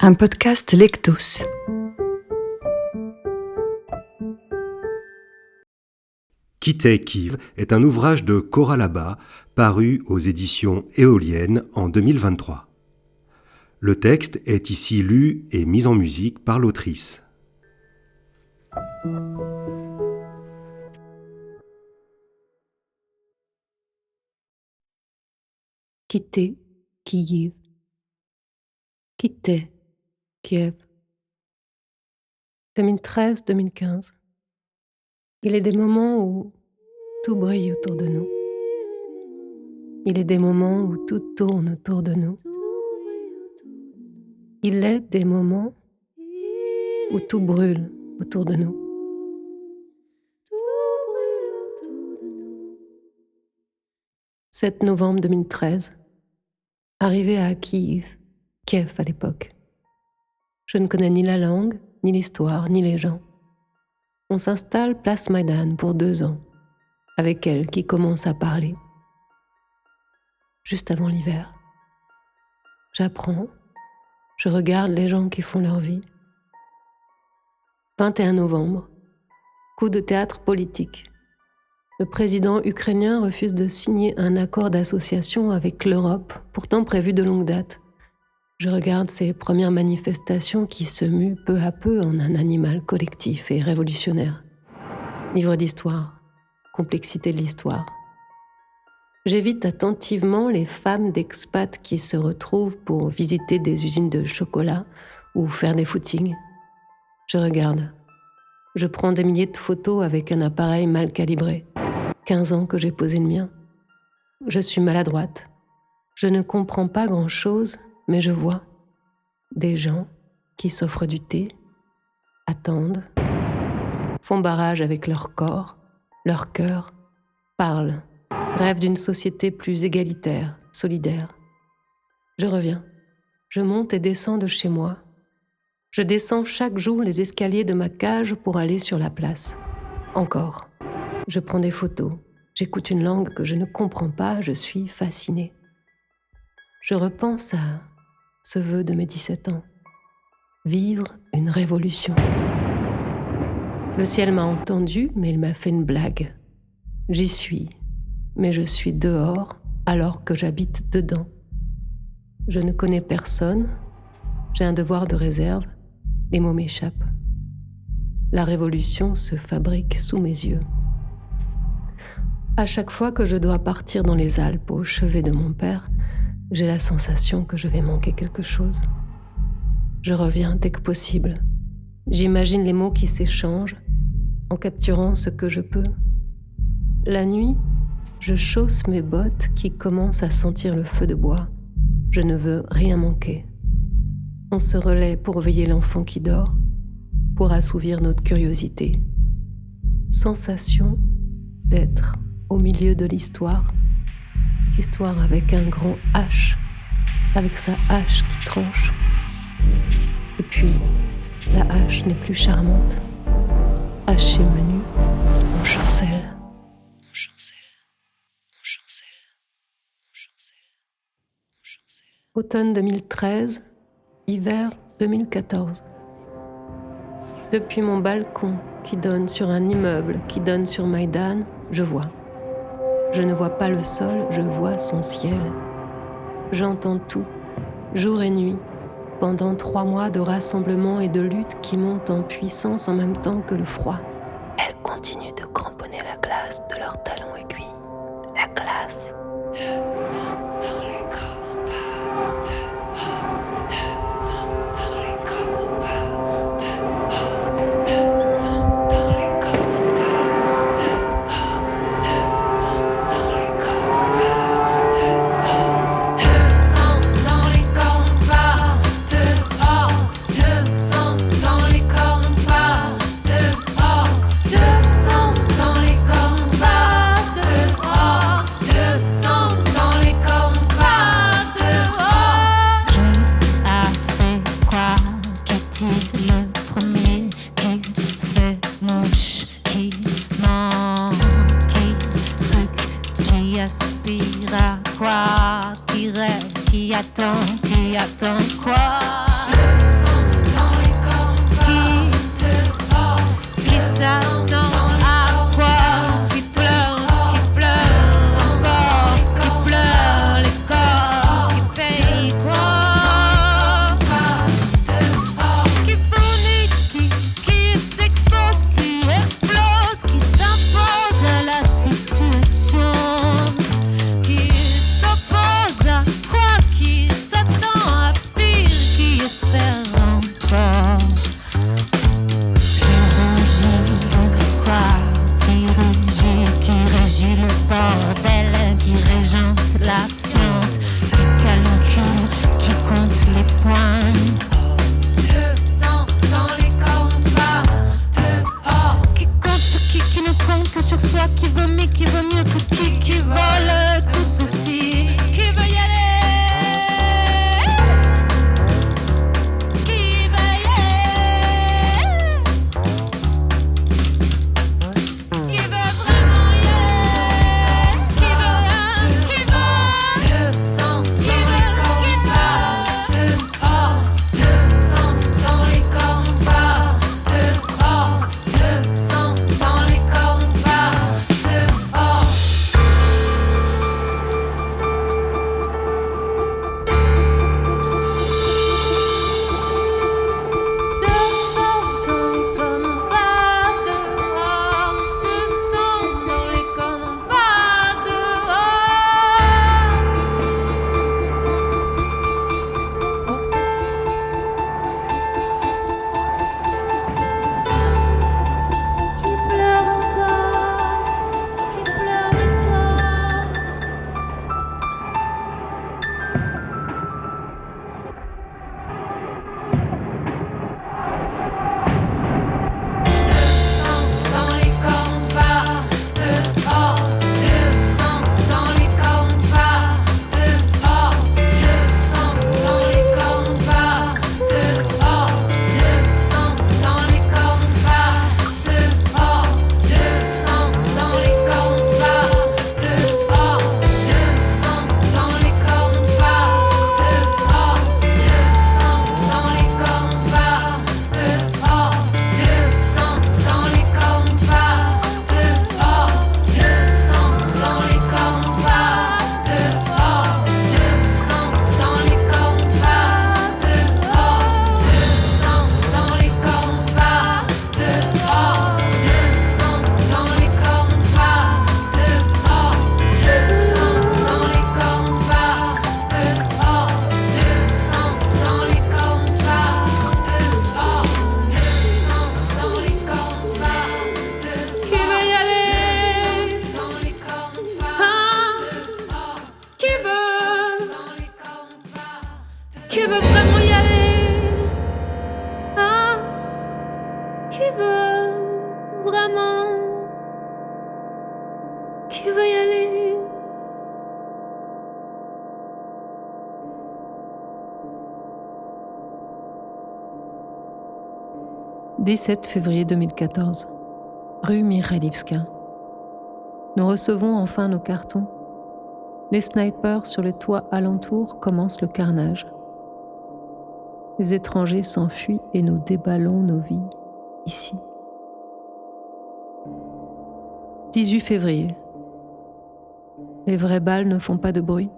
Un podcast Lectos. Quitter Kiev est un ouvrage de Cora Labat, paru aux éditions Éoliennes en 2023. Le texte est ici lu et mis en musique par l'autrice. Quitter Kiev. Quitter Kiev. 2013-2015. Il est des moments où tout brille autour de nous. Il est des moments où tout tourne autour de nous. Il est des moments où tout brûle autour de nous. « 7 novembre 2013. Arrivé à Kiev à l'époque. Je ne connais ni la langue, ni l'histoire, ni les gens. On s'installe place Maïdan pour 2 ans, avec elle qui commence à parler. Juste avant l'hiver. J'apprends, je regarde les gens qui font leur vie. 21 novembre, coup de théâtre politique. Le président ukrainien refuse de signer un accord d'association avec l'Europe, pourtant prévu de longue date. Je regarde ces premières manifestations qui se muent peu à peu en un animal collectif et révolutionnaire. Livre d'histoire, complexité de l'histoire. J'évite attentivement les femmes d'expats qui se retrouvent pour visiter des usines de chocolat ou faire des footings. Je regarde. Je prends des milliers de photos avec un appareil mal calibré. 15 ans que j'ai posé le mien. Je suis maladroite. Je ne comprends pas grand-chose, mais je vois des gens qui s'offrent du thé, attendent, font barrage avec leur corps, leur cœur, parlent, rêvent d'une société plus égalitaire, solidaire. Je reviens, je monte et descends de chez moi. Je descends chaque jour les escaliers de ma cage pour aller sur la place. Encore. Je prends des photos, j'écoute une langue que je ne comprends pas, je suis fascinée. Je repense à ce vœu de mes 17 ans. Vivre une révolution. Le ciel m'a entendu, mais il m'a fait une blague. J'y suis, mais je suis dehors alors que j'habite dedans. Je ne connais personne, j'ai un devoir de réserve, les mots m'échappent. La révolution se fabrique sous mes yeux. À chaque fois que je dois partir dans les Alpes au chevet de mon père, j'ai la sensation que je vais manquer quelque chose. Je reviens dès que possible. J'imagine les mots qui s'échangent, en capturant ce que je peux. La nuit, je chausse mes bottes qui commencent à sentir le feu de bois. Je ne veux rien manquer. On se relaie pour veiller l'enfant qui dort, pour assouvir notre curiosité. Sensation d'être au milieu de l'histoire. Histoire avec un grand H, avec sa hache qui tranche. Et puis, la hache n'est plus charmante. Haché menu, on chancelle. On chancelle. On chancelle. On chancelle. On chancelle. Automne 2013, hiver 2014. Depuis mon balcon qui donne sur un immeuble qui donne sur Maïdan, je vois. Je ne vois pas le sol, je vois son ciel. J'entends tout, jour et nuit, pendant 3 mois de rassemblement et de lutte qui montent en puissance en même temps que le froid. Elles continuent de cramponner la glace de leurs talons aiguilles. La glace. aspire à quoi, qui rêve, qui attend quoi. Qui veut vraiment y aller? Hein? Qui veut vraiment? Qui veut y aller? « 17 février 2014, rue Mikhaïlivska. Nous recevons enfin nos cartons. Les snipers sur le toit alentour commencent le carnage. Les étrangers s'enfuient et nous déballons nos vies ici. 18 février. Les vraies balles ne font pas de bruit.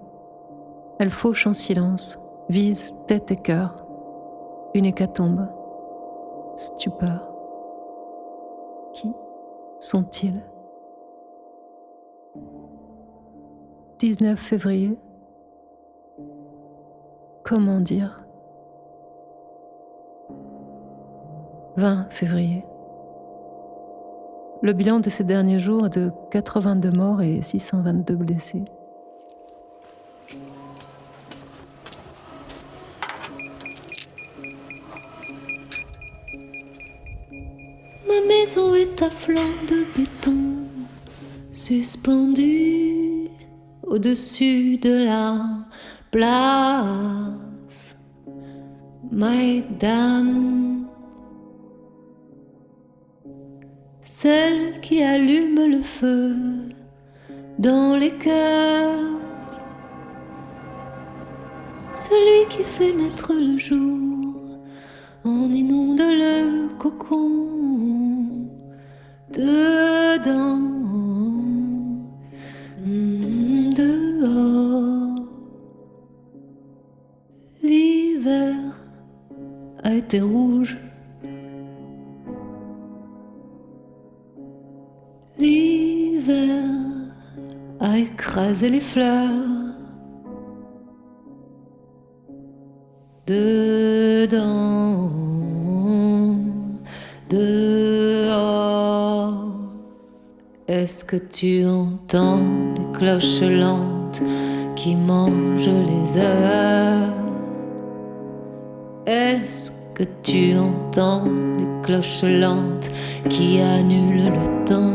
Elles fauchent en silence, visent tête et cœur. Une hécatombe. Stupeur. Qui sont-ils? 19 février. Comment dire? 20 février. Le bilan de ces derniers jours est de 82 morts et 622 blessés. Ma maison est à flanc de béton, suspendue au-dessus de la place Maïdan. Celle qui allume le feu dans les cœurs, celui qui fait naître le jour, on inonde le cocon dedans, dehors. L'hiver a été rouge. L'hiver a écrasé les fleurs. Dedans, dehors. Est-ce que tu entends les cloches lentes qui mangent les heures? Est-ce que tu entends les cloches lentes qui annulent le temps?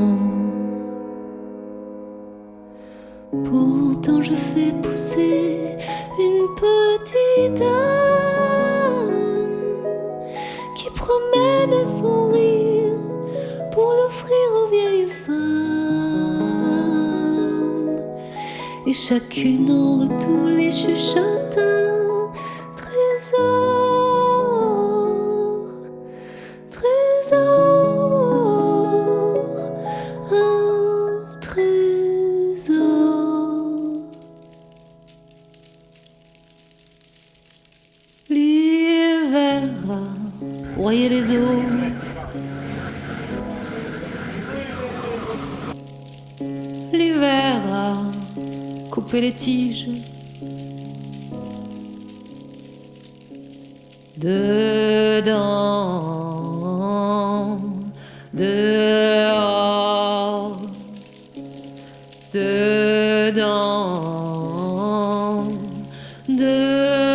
Pourtant je fais pousser une petite âme qui promène son rire pour l'offrir aux vieilles femmes, et chacune en retour lui chuchote un trésor. Broyer les eaux, l'hiver a coupé les tiges. Dedans, dehors, dedans, dehors.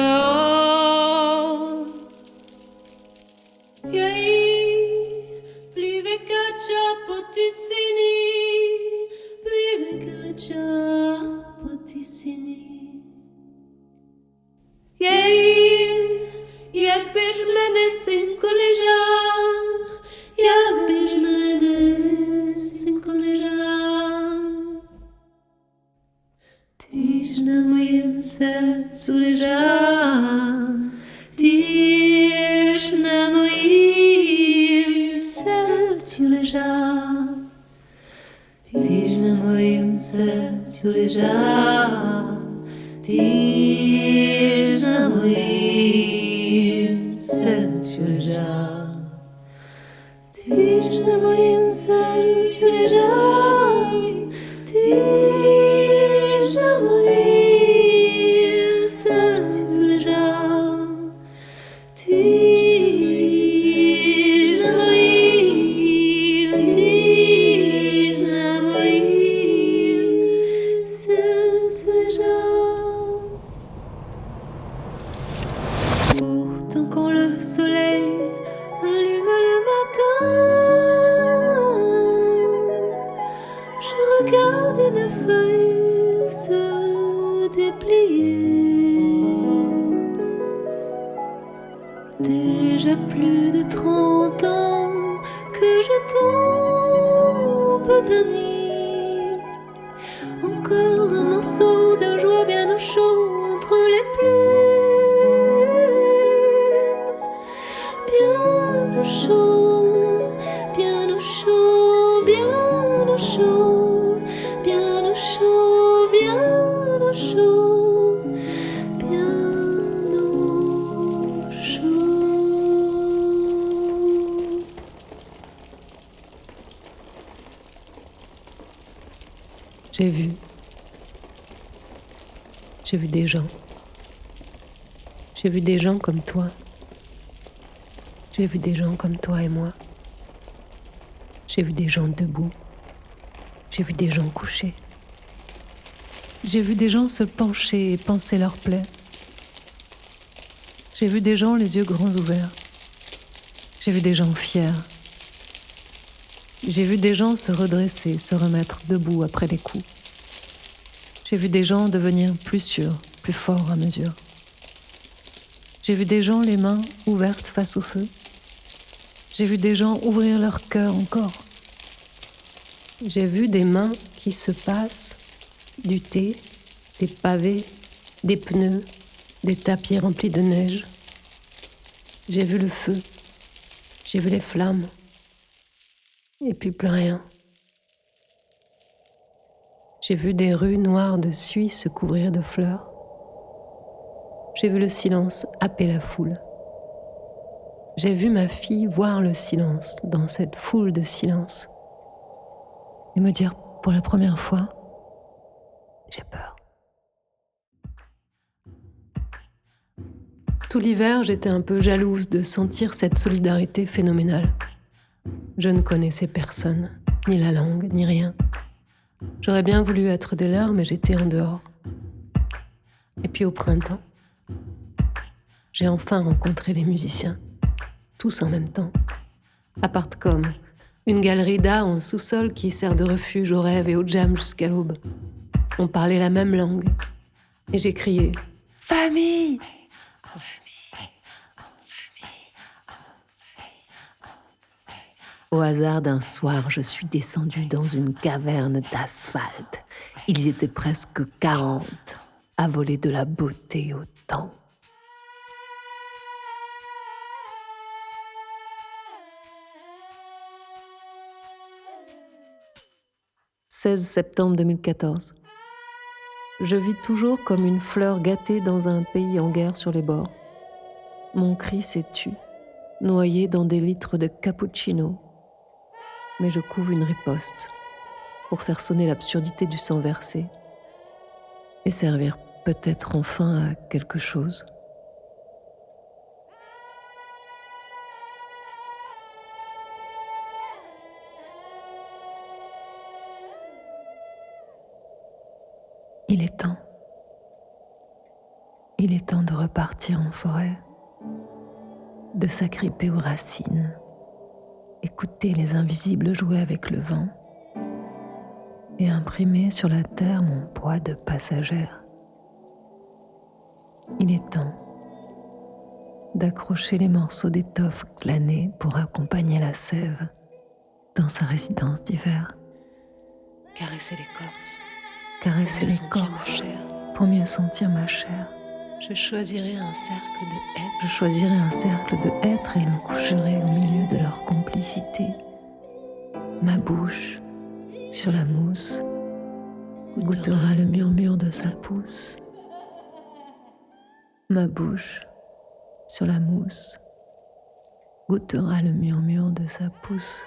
Jak bierzmy synku leżał, jak bierzmy synku leżał. Tyś na moim sercu leżał, tyś na moim sercu leżał, tyś na moim sercu leżał, tyś na moim sercu leżał, tyś na moim sercu leżał, tyś na moim sercu leżał, tyś na moim, tyś na moim sercu leżał. déjà plus de 30 ans que je tombe damnée. Encore un morceau de joie bien au chaud entre les plumes. Bien au chaud, bien au chaud, bien au chaud, bien au chaud, bien au chaud, bien au chaud. J'ai vu des gens. J'ai vu des gens comme toi. J'ai vu des gens comme toi et moi. J'ai vu des gens debout. J'ai vu des gens couchés. J'ai vu des gens se pencher et panser leurs plaies. J'ai vu des gens les yeux grands ouverts. J'ai vu des gens fiers. J'ai vu des gens se redresser, se remettre debout après les coups. J'ai vu des gens devenir plus sûrs, plus forts à mesure. J'ai vu des gens les mains ouvertes face au feu. J'ai vu des gens ouvrir leur cœur encore. J'ai vu des mains qui se passent du thé, des pavés, des pneus, des tapis remplis de neige. J'ai vu le feu. J'ai vu les flammes. Et puis plus rien. J'ai vu des rues noires de suie se couvrir de fleurs. J'ai vu le silence happer la foule. J'ai vu ma fille voir le silence dans cette foule de silence et me dire pour la première fois, j'ai peur. Tout l'hiver, j'étais un peu jalouse de sentir cette solidarité phénoménale. Je ne connaissais personne, ni la langue, ni rien. J'aurais bien voulu être des leurs, mais j'étais en dehors. Et puis au printemps, j'ai enfin rencontré les musiciens, tous en même temps. Apartcom, une galerie d'art en sous-sol qui sert de refuge aux rêves et aux jams jusqu'à l'aube. On parlait la même langue. Et j'ai crié « Famille !» Au hasard d'un soir, je suis descendue dans une caverne d'asphalte. Ils étaient presque 40 à voler de la beauté au temps. « 16 septembre 2014. Je vis toujours comme une fleur gâtée dans un pays en guerre sur les bords. Mon cri s'est tu, noyé dans des litres de cappuccino. Mais je couve une riposte pour faire sonner l'absurdité du sang versé et servir peut-être enfin à quelque chose. Il est temps. Il est temps de repartir en forêt, de s'agripper aux racines, écouter les invisibles jouer avec le vent et imprimer sur la terre mon poids de passagère. Il est temps d'accrocher les morceaux d'étoffe glanés pour accompagner la sève dans sa résidence d'hiver. Caresser l'écorce, Caresser l'écorce pour mieux sentir ma chair. Je choisirai un cercle de hêtres. Je choisirai un cercle de hêtres et me coucherai au milieu de leur complicité. Ma bouche, sur la mousse, goûtera le murmure de sa pousse. Ma bouche, sur la mousse, goûtera le murmure de sa pousse.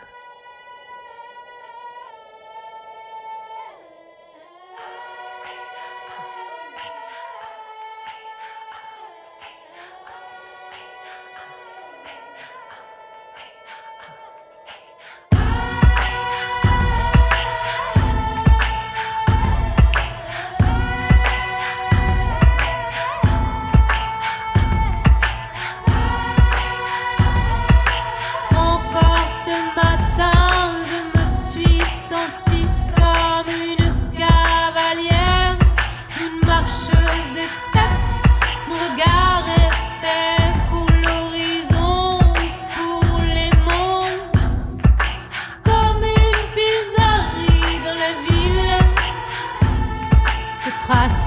Encore ce matin.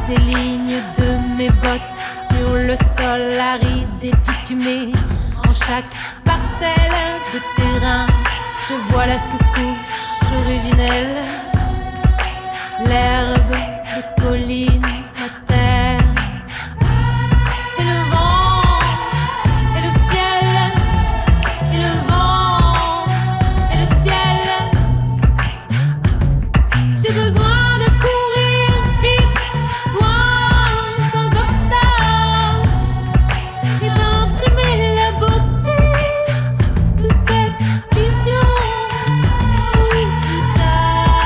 des lignes de mes bottes sur le sol aride et bitumé. En chaque parcelle de terrain, je vois la sous-couche originelle. L'herbe, les collines, la terre. Et le vent, et le ciel. Et le vent, et le ciel. J'ai besoin de courir vite, loin, sans obstacle, et d'imprimer la beauté de cette vision. Plus tard,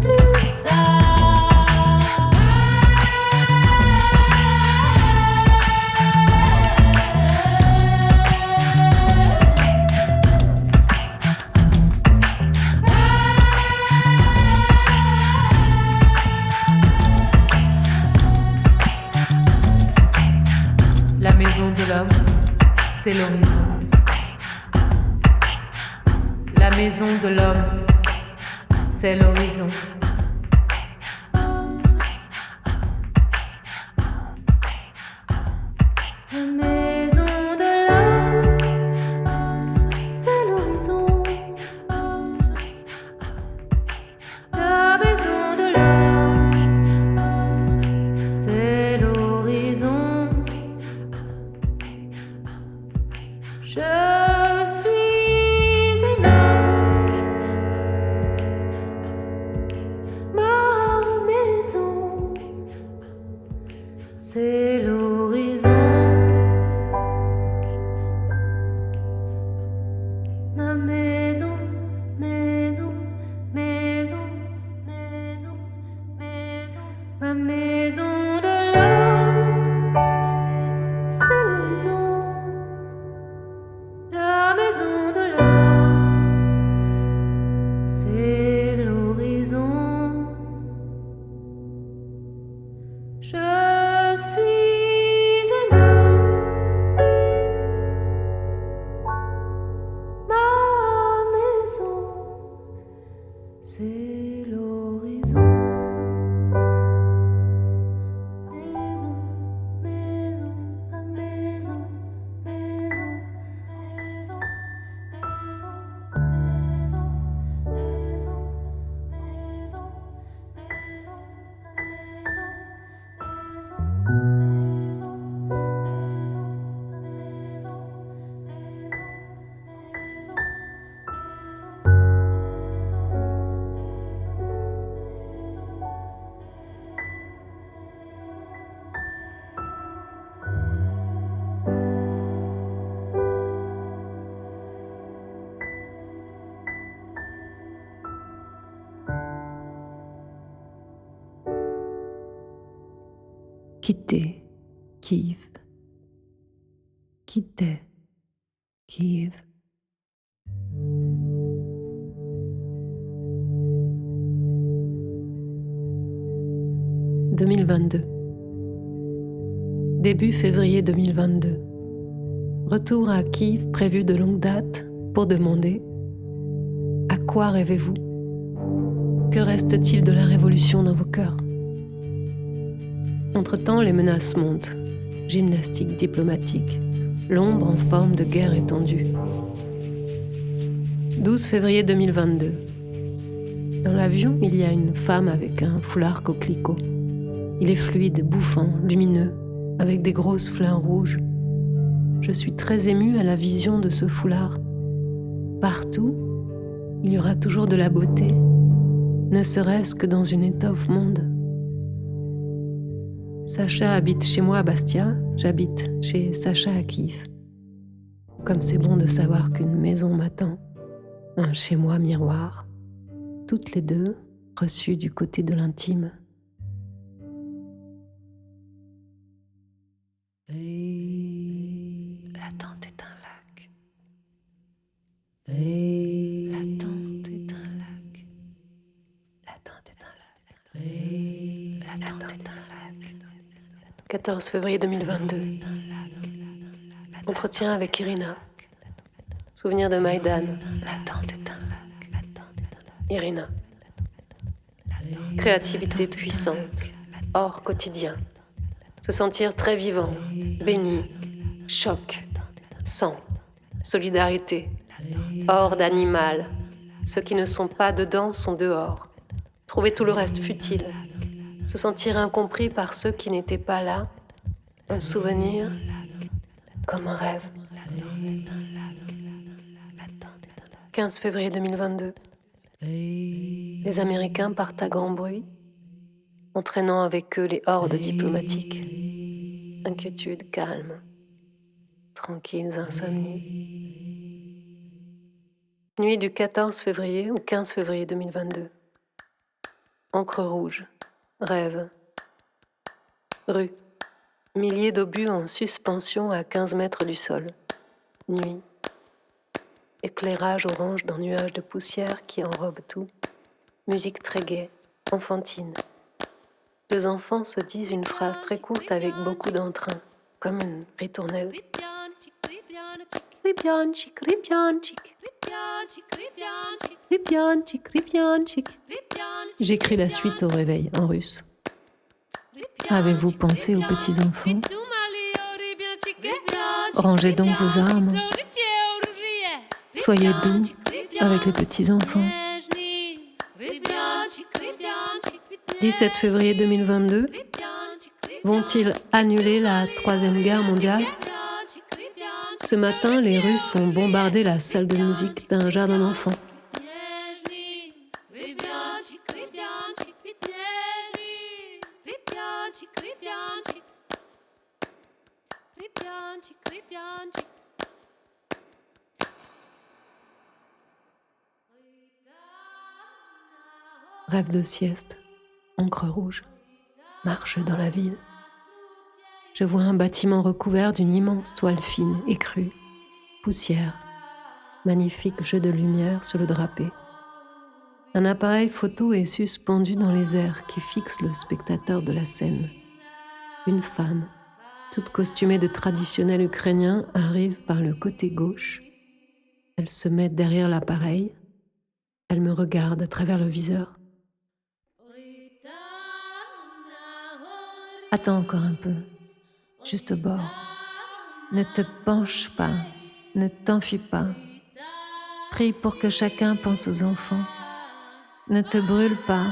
plus tard. La maison de l'homme, c'est l'horizon. La maison de l'homme, c'est l'horizon. La maison de l'homme, c'est l'horizon. La maison de l'homme, c'est l'horizon. Je suis un homme, ma maison, c'est l'horizon. Ma maison, maison, maison, maison, maison. Ma maison de l'homme, c'est l'horizon. La maison de l'homme, c'est l'horizon. Je suis un homme, ma maison, c'est l'horizon. Maison, maison, ma maison, maison, maison, maison, maison, maison, maison, maison, maison, maison, maison, maison, maison, Quitter Kiev. Quitter Kiev. « 2022. Début février 2022. Retour à Kiev prévu de longue date pour demander « À quoi rêvez-vous ? Que reste-t-il de la révolution dans vos cœurs ?» Entre-temps, les menaces montent. Gymnastique diplomatique. L'ombre en forme de guerre étendue. 12 février 2022. Dans l'avion, il y a une femme avec un foulard coquelicot. Il est fluide, bouffant, lumineux, avec des grosses fleurs rouges. Je suis très émue à la vision de ce foulard. Partout, il y aura toujours de la beauté, ne serait-ce que dans une étoffe monde. Sacha habite chez moi à Bastia, j'habite chez Sacha à Kiev. Comme c'est bon de savoir qu'une maison m'attend, un chez-moi miroir, toutes les deux reçues du côté de l'intime. L'attente est un lac. L'attente est un lac. L'attente est un lac. L'attente est un lac. 14 février 2022. Entretien avec Irina. Souvenir de Maïdan. L'attente est un lac. Irina. créativité puissante, or quotidien, se sentir très vivant, béni, choc, sang, solidarité, hors d'animal, ceux qui ne sont pas dedans sont dehors, trouver tout le reste futile, se sentir incompris par ceux qui n'étaient pas là, un souvenir comme un rêve. 15 février 2022. Les Américains partent à grand bruit, entraînant avec eux les hordes diplomatiques. Inquiétude, calme, tranquilles insomnies. Nuit du 14 février au 15 février 2022. Encre rouge, rêve. Rue. Milliers d'obus en suspension à 15 mètres du sol. Nuit. Éclairage orange dans nuages de poussière qui enrobe tout. Musique très gaie, enfantine. Deux enfants se disent une phrase très courte avec beaucoup d'entrain, comme une ritournelle. Ribianchik, ribianchik. Ribianchik, ribianchik. J'écris la suite au réveil en russe. Avez-vous pensé aux petits enfants? Rangez donc vos armes. Soyez doux avec les petits enfants. 17 février 2022. Vont-ils annuler la Troisième Guerre mondiale? Ce matin, les Russes ont bombardé la salle de musique d'un jardin d'enfants. Rêve de sieste, encre rouge, marche dans la ville. Je vois un bâtiment recouvert d'une immense toile fine et crue, poussière, magnifique jeu de lumière sur le drapé. Un appareil photo est suspendu dans les airs qui fixe le spectateur de la scène. Une femme, toute costumée de traditionnel ukrainien, arrive par le côté gauche. Elle se met derrière l'appareil. Elle me regarde à travers le viseur. Attends encore un peu, juste au bord. Ne te penche pas, ne t'enfuis pas. Prie pour que chacun pense aux enfants. Ne te brûle pas.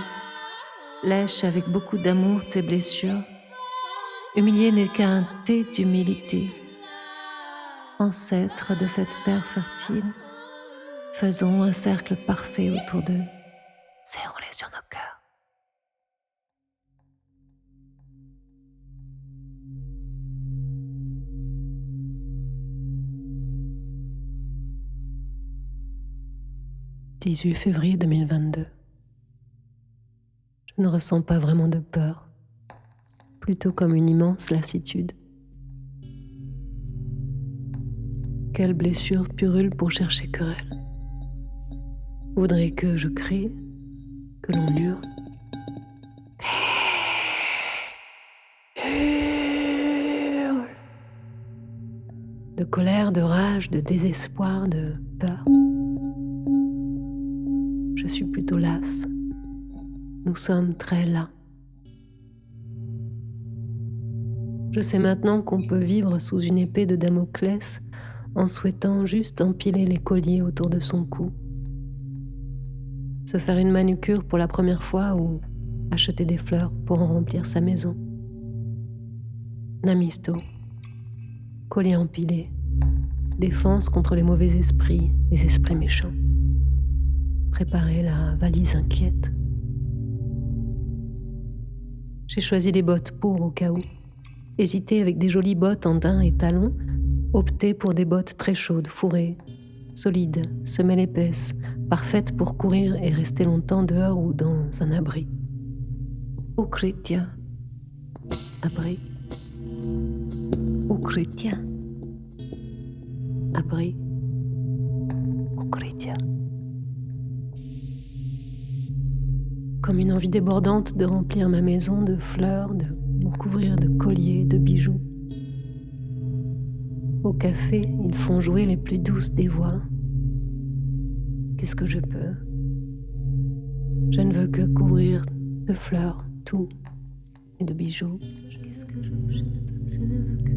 Lèche avec beaucoup d'amour tes blessures. Humilier n'est qu'un thé d'humilité. Ancêtres de cette terre fertile, faisons un cercle parfait autour d'eux. Serrons-les sur nos cœurs. « 18 février 2022. Je ne ressens pas vraiment de peur, plutôt comme une immense lassitude. Quelle blessure purule pour chercher querelle. Voudrait que je crie, que l'on hurle. De colère, de rage, de désespoir, de peur. Je suis plutôt lasse. Nous sommes très las. Je sais maintenant qu'on peut vivre sous une épée de Damoclès en souhaitant juste empiler les colliers autour de son cou. Se faire une manucure pour la première fois ou acheter des fleurs pour en remplir sa maison. Namisto, collier empilé, défense contre les mauvais esprits, les esprits méchants. Préparer la valise inquiète. J'ai choisi des bottes pour au cas où. Hésité avec des jolies bottes en daim et talons, opté pour des bottes très chaudes, fourrées, solides, semelles épaisses, parfaites pour courir et rester longtemps dehors ou dans un abri. Ukrytia. Abri. Ukrytia. Abri. Ukrytia. Comme une envie débordante de remplir ma maison de fleurs, de me couvrir de colliers, de bijoux. Au café, ils font jouer les plus douces des voix. Qu'est-ce que je peux? Je ne veux que couvrir de fleurs, tout, et de bijoux. Qu'est-ce que je ne veux que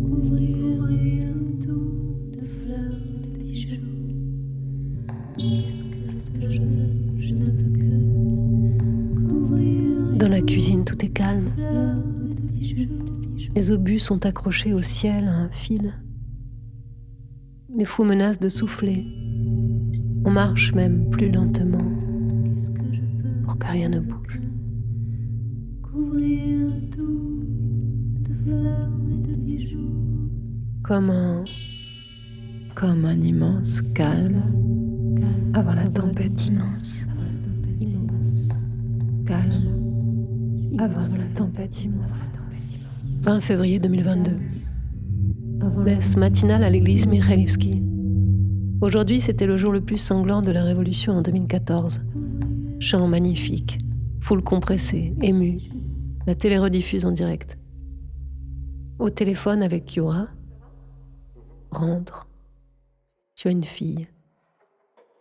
couvrir tout de fleurs et de bijoux. Qu'est-ce que je ne veux que couvrir. Dans la cuisine, tout est calme. Fleurs et de bijoux. Les obus sont accrochés au ciel à un fil. Les fous menacent de souffler. On marche même plus lentement Qu'est-ce que je peux pour que rien ne bouge. couvrir tout de fleurs et de bijoux. Comme un immense calme avant la tempête immense. Calme avant la tempête immense. 20 février 2022. Messe matinale à l'église Mikhaïlivski. Aujourd'hui, c'était le jour le plus sanglant de la Révolution en 2014. Chant magnifique, foule compressée, émue. La télé rediffuse en direct. Au téléphone avec Yura. Rentre. Tu as une fille.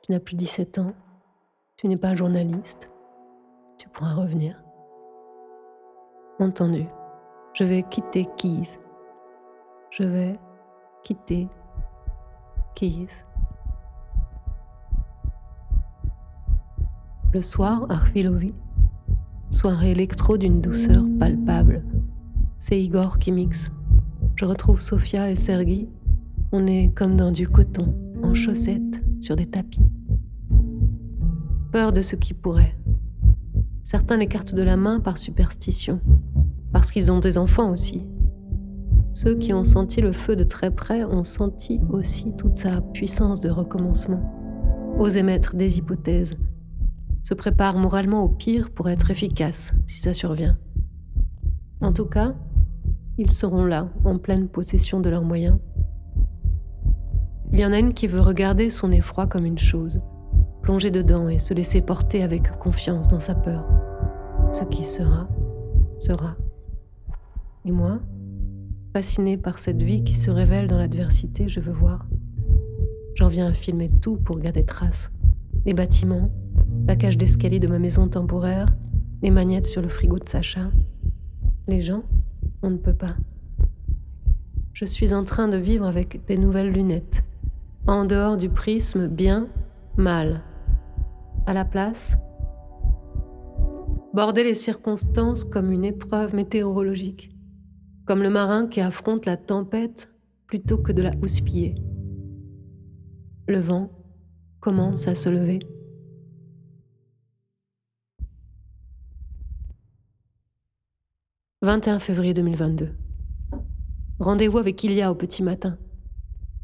Tu n'as plus 17 ans. Tu n'es pas journaliste. Tu pourras revenir. Entendu. Je vais quitter Kiev. Je vais quitter Kiev. Le soir, Arfilovi. Soirée électro d'une douceur palpable. C'est Igor qui mixe. Je retrouve Sofia et Sergi. On est comme dans du coton, en chaussettes, sur des tapis. Peur de ce qui pourrait. Certains l'écartent de la main par superstition, parce qu'ils ont des enfants aussi. Ceux qui ont senti le feu de très près ont senti aussi toute sa puissance de recommencement. Osent émettre des hypothèses, se préparent moralement au pire pour être efficaces si ça survient. En tout cas, ils seront là, en pleine possession de leurs moyens. Il y en a une qui veut regarder son effroi comme une chose, plonger dedans et se laisser porter avec confiance dans sa peur. Ce qui sera, sera. Et moi, fascinée par cette vie qui se révèle dans l'adversité, je veux voir. J'en viens à filmer tout pour garder trace. Les bâtiments, la cage d'escalier de ma maison temporaire, les magnettes sur le frigo de Sacha. Les gens, on ne peut pas. Je suis en train de vivre avec des nouvelles lunettes, en dehors du prisme bien, mal. À la place, border les circonstances comme une épreuve météorologique, comme le marin qui affronte la tempête plutôt que de la houspiller. Le vent commence à se lever. « 21 février 2022. Rendez-vous avec Ilya au petit matin.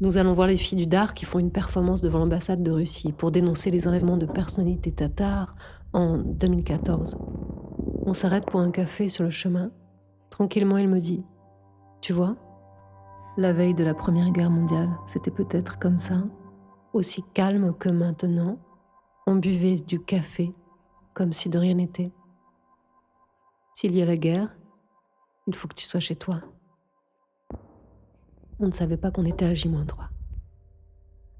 Nous allons voir les filles du Dard qui font une performance devant l'ambassade de Russie pour dénoncer les enlèvements de personnalités tatares en 2014. On s'arrête pour un café sur le chemin. Tranquillement, il me dit « Tu vois, la veille de la Première Guerre mondiale, c'était peut-être comme ça, aussi calme que maintenant. On buvait du café comme si de rien n'était. S'il y a la guerre, il faut que tu sois chez toi. » On ne savait pas qu'on était à J-3.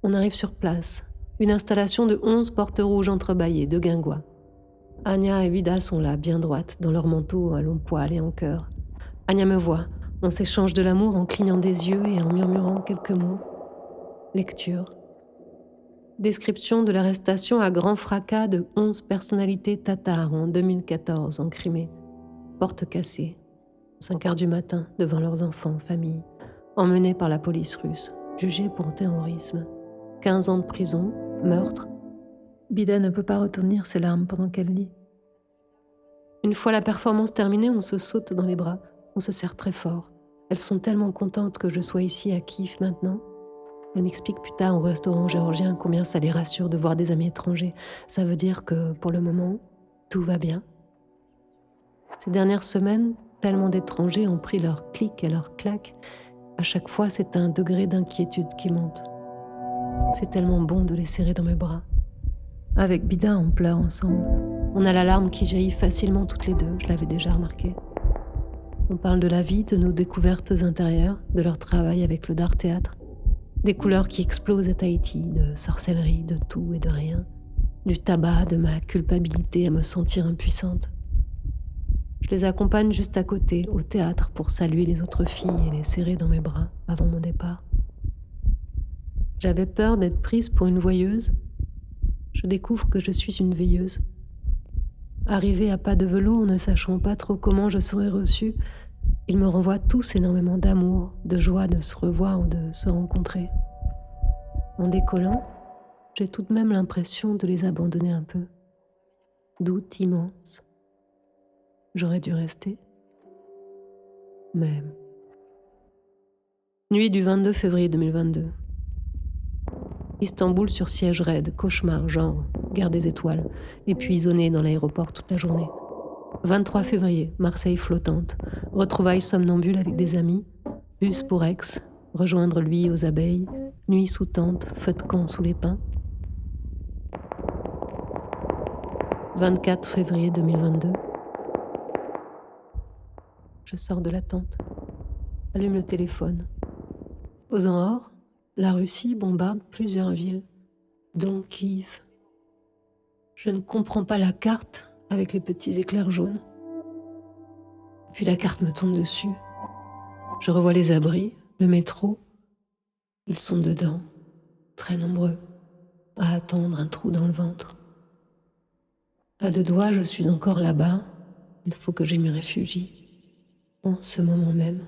On arrive sur place, une installation de 11 portes rouges entrebâillées, de guingois. Anya et Vida sont là, bien droites, dans leurs manteaux à long poil et en cœur. Anya me voit, on s'échange de l'amour en clignant des yeux et en murmurant quelques mots. Lecture. Description de l'arrestation à grand fracas de 11 personnalités tatares en 2014 en Crimée. Portes cassées, 5h du matin, devant leurs enfants, famille. Emmenés par la police russe, jugés pour terrorisme. 15 ans de prison, meurtre. Bida ne peut pas retenir ses larmes pendant qu'elle lit. Une fois la performance terminée, on se saute dans les bras, on se serre très fort. Elles sont tellement contentes que je sois ici à Kiev maintenant. Elles m'expliquent plus tard au restaurant géorgien combien ça les rassure de voir des amis étrangers. Ça veut dire que, pour le moment, tout va bien. Ces dernières semaines, tellement d'étrangers ont pris leur clic et leur claque. À chaque fois, c'est un degré d'inquiétude qui monte. C'est tellement bon de les serrer dans mes bras. Avec Bida, on pleure ensemble. On a la larme qui jaillit facilement toutes les deux, je l'avais déjà remarqué. On parle de la vie, de nos découvertes intérieures, de leur travail avec le Dard Théâtre, des couleurs qui explosent à Tahiti, de sorcellerie, de tout et de rien, du tabac, de ma culpabilité à me sentir impuissante. les accompagne juste à côté, au théâtre, pour saluer les autres filles et les serrer dans mes bras avant mon départ. J'avais peur d'être prise pour une voyeuse. Je découvre que je suis une veilleuse. Arrivée à pas de velours, ne sachant pas trop comment je serais reçue, ils me renvoient tous énormément d'amour, de joie de se revoir ou de se rencontrer. En décollant, j'ai tout de même l'impression de les abandonner un peu. Doute immense. J'aurais dû rester. Mais... Nuit du 22 février 2022. Istanbul sur siège raide, cauchemar, genre, guerre des étoiles, épuisonné dans l'aéroport toute la journée. 23 février, Marseille flottante, retrouvailles somnambules avec des amis, bus pour Aix, rejoindre lui aux abeilles, nuit sous tente, feu de camp sous les pins. 24 février 2022. Je sors de la tente, allume le téléphone. Aux aurores, la Russie bombarde plusieurs villes, dont Kiev. Je ne comprends pas la carte avec les petits éclairs jaunes. Puis la carte me tombe dessus. Je revois les abris, le métro. Ils sont dedans, très nombreux, à attendre un trou dans le ventre. À deux doigts, je suis encore là-bas. Il faut que je m'y réfugie, en ce moment même.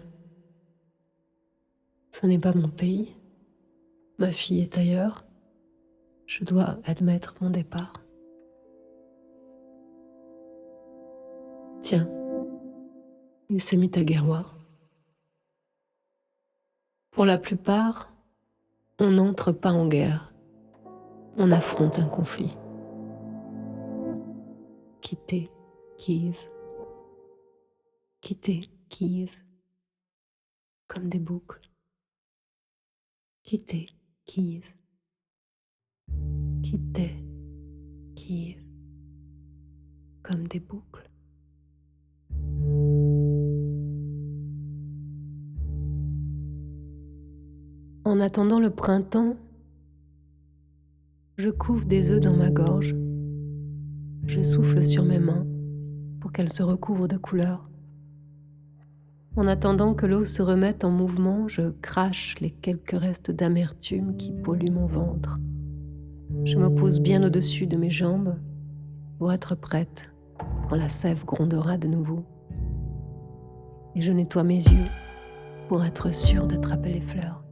Ce n'est pas mon pays. Ma fille est ailleurs. Je dois admettre mon départ. Tiens, il s'est mis à guerroir. Pour la plupart, on n'entre pas en guerre. On affronte un conflit. Quitter Kiev. Quitter Kiev. Comme des boucles. Quitter Kiev. Quitter Kiev. Comme des boucles. En attendant le printemps, je couve des œufs dans ma gorge. Je souffle sur mes mains pour qu'elles se recouvrent de couleurs. En attendant que l'eau se remette en mouvement, je crache les quelques restes d'amertume qui polluent mon ventre. Je me pose bien au-dessus de mes jambes pour être prête quand la sève grondera de nouveau. Et je nettoie mes yeux pour être sûre d'attraper les fleurs.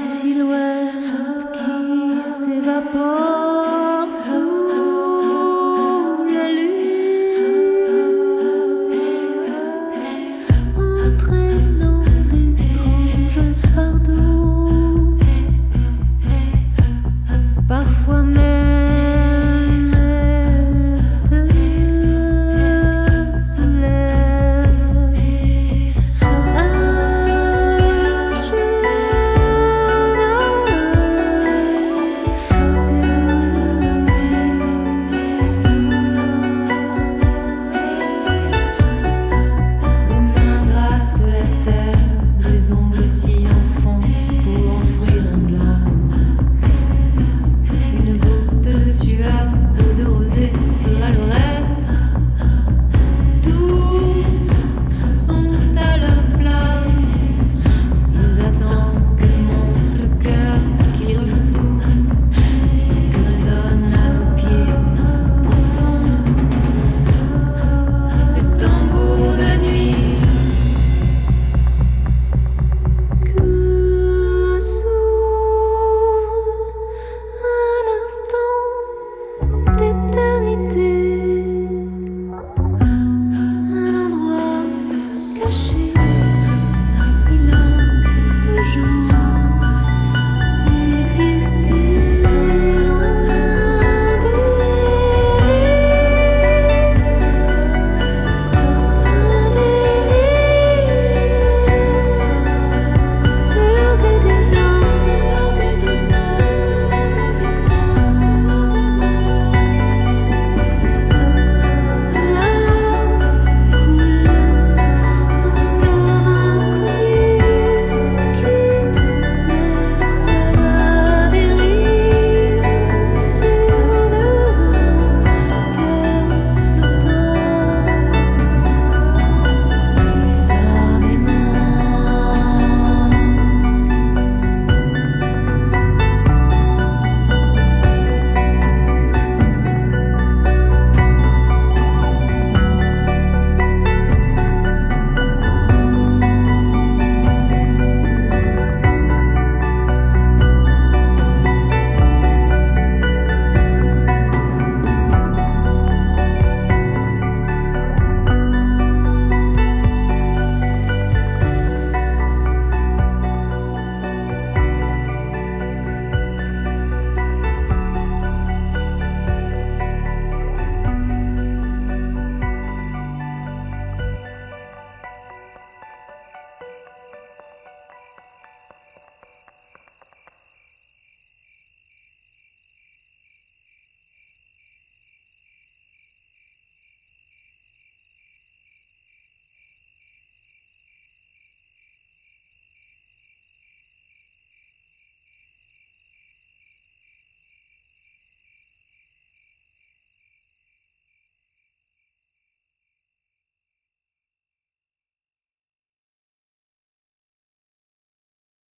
Silhouette qui s'évapore sous de rosée fera le rêve.